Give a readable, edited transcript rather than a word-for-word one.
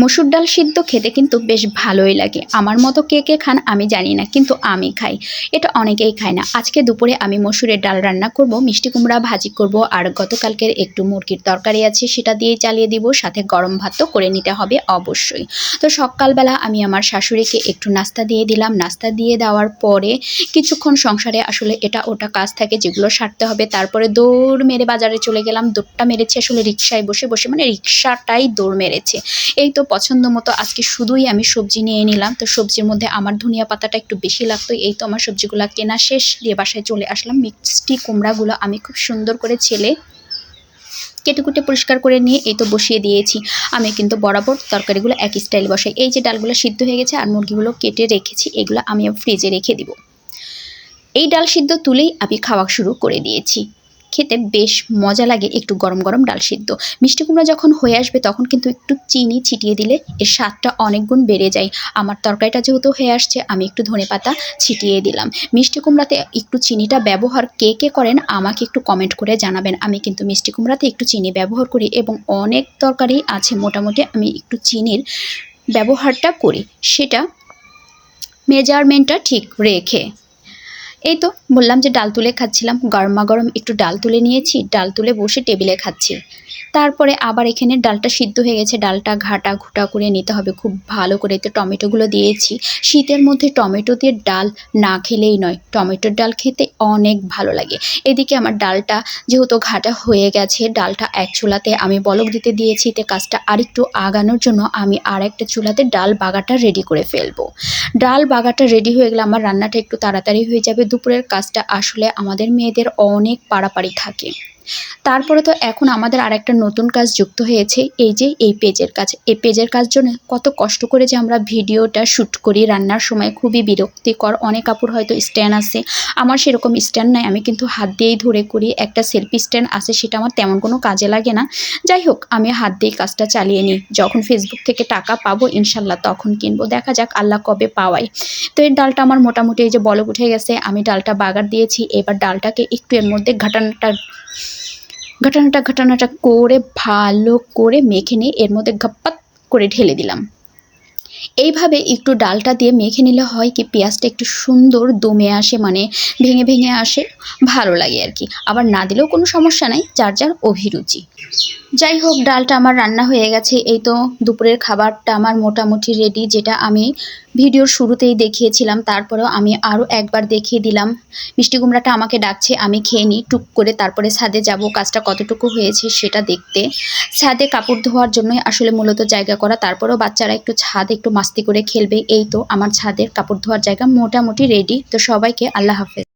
মসুর ডাল সিদ্ধ খেতে কিন্তু বেশ ভালোই লাগে। আমার মতো কে কে খান আমি জানি না, কিন্তু আমি খাই। এটা অনেকেই খায় না। আজকে দুপুরে আমি মসুরের ডাল রান্না করব, মিষ্টি কুমড়া ভাজি করব, আর গতকালকের একটু মুরগির তরকারি আছে সেটা দিয়ে চালিয়ে দিব, সাথে গরম ভাত তো করে নিতে হবে অবশ্যই। তো সকালবেলা আমি আমার শাশুড়িকে একটু নাস্তা দিয়ে দিলাম। নাস্তা দিয়ে দেওয়ার পরে কিছুক্ষণ সংসারে আসলে এটা ওটা কাজ থাকে যেগুলো সারতে হবে, তারপরে দৌড় মেরে বাজারে চলে গেলাম। দৌড়টা মেরেছি আসলে রিক্সায় বসে বসে, মানে রিক্সাটাই দৌড় মেরেছে। এই তো পছন্দ মতো আজকে শুধুই আমি সবজি নিয়ে নিলাম। তো সবজির মধ্যে আমার ধনিয়া পাতাটা একটু বেশি লাগতো। এই তো আমার সবজিগুলো কেনা শেষ, দিয়ে বাসায় চলে আসলাম। মিষ্টি কুমড়াগুলো আমি খুব সুন্দর করে ছেলে কেটে কুটে পরিষ্কার করে নিয়ে এই তো বসিয়ে দিয়েছি। আমি কিন্তু বরাবর তরকারিগুলো এক স্টাইল বসাই। এই যে ডালগুলো সিদ্ধ হয়ে গেছে আর মুরগিগুলো কেটে রেখেছি, এগুলো আমি ফ্রিজে রেখে দিব। এই ডাল সিদ্ধ তুলেই আমি খাওয়া শুরু করে দিয়েছি। খেতে বেশ মজা লাগে একটু গরম গরম ডাল সিদ্ধ। মিষ্টি কুমড়া যখন হয়ে আসবে তখন কিন্তু একটু চিনি ছিটিয়ে দিলে এর স্বাদটা অনেক গুণ বেড়ে যায়। আমার তরকারিটা যেহেতু হয়ে আসছে আমি একটু ধনেপাতা ছিটিয়ে দিলাম। মিষ্টি কুমড়াতে একটু চিনিটা ব্যবহার কে কে করেন আমাকে একটু কমেন্ট করে জানাবেন। আমি কিন্তু মিষ্টি কুমড়াতে একটু চিনি ব্যবহার করি, এবং অনেক তরকারি আছে মোটামুটি আমি একটু চিনির ব্যবহারটা করি, সেটা মেজারমেন্টটা ঠিক রেখে। এই তো বললাম যে ডাল তুলে খাচ্ছিলাম, গরমা গরম একটু ডাল তুলে নিয়েছি, ডাল তুলে বসে টেবিলে খাচ্ছি। তারপরে আবার এখানে ডালটা সিদ্ধ হয়ে গেছে, ডালটা ঘাটা ঘুটা করে নিতে হবে খুব ভালো করে। তো টমেটোগুলো দিয়েছি। শীতের মধ্যে টমেটো দিয়ে ডাল না খেলেই নয়, টমেটোর ডাল খেতে অনেক ভালো লাগে। এদিকে আমার ডালটা যেহেতু ঘাটা হয়ে গেছে, ডালটা এক চুলাতে আমি বলক দিতে দিয়েছি। তে কাজটা আরেকটু আগানোর জন্য আমি আর একটা চুলাতে ডাল বাগাটা রেডি করে ফেলবো। ডাল বাগাটা রেডি হয়ে গেলে আমার রান্নাটা একটু তাড়াতাড়ি হয়ে যাবে। দুপুরের কাজটা আসলে আমাদের মেয়েদের অনেক পাড়াপাড়ি থাকে। তারপরে তো এখন আমাদের আর একটা নতুন কাজ যুক্ত হয়েছে, এই যে এই পেজের কাজ। এই পেজের কাজ জন্য কত কষ্ট করে যে আমরা ভিডিওটা শ্যুট করি রান্নার সময়, খুবই বিরক্তিকর। অনেক আপুর হয়তো স্ট্যান্ড আছে, আমার সেরকম স্ট্যান্ড নাই, আমি কিন্তু হাত দিয়েই ধরে করি। একটা সেলফি স্ট্যান্ড আছে, সেটা আমার তেমন কোনো কাজে লাগে না। যাই হোক, আমি হাত দিয়ে কাজটা চালিয়ে নিই। যখন ফেসবুক থেকে টাকা পাবো ইনশাল্লাহ তখন কিনবো, দেখা যাক আল্লাহ কবে পাওয়াই। তো এই ডালটা আমার মোটামুটি এই যে বলক উঠে গেছে, আমি ডালটা বাগার দিয়েছি। এবার ডালটাকে একটু এর মধ্যে ঘটানাটা করে ভালো করে মেখে নিয়ে এর মধ্যে ঘাপ্পাত করে ঢেলে দিলাম। এইভাবে একটু ডালটা দিয়ে মেখে নিলে হয় কি, পেঁয়াজটা একটু সুন্দর দমে আসে, মানে ভেঙে ভেঙে আসে, ভালো লাগে আর কি। আবার না দিলেও কোনো সমস্যা নাই, যার যার অভিরুচি। যাই হোক, ডালটা আমার রান্না হয়ে গেছে। এই তো দুপুরের খাবারটা আমার মোটামুটি রেডি, যেটা আমি ভিডিওর শুরুতেই দেখিয়েছিলাম। তারপরেও আমি আরও একবার দেখিয়ে দিলাম। মিষ্টি কুমড়াটা আমাকে ডাকছে, আমি খেয়ে নিই টুক করে, তারপরে ছাদে যাব কাজটা কতটুকু হয়েছে সেটা দেখতে। ছাদে কাপড় ধোয়ার জন্যই আসলে মূলত জায়গা করা। তারপরেও বাচ্চারা একটু ছাদ একটু মাস্তি করে খেলবে। এই তো আমার ছাদের কাপড় ধোয়ার জায়গা মোটামুটি রেডি। তো সবাইকে আল্লাহ হাফেজ।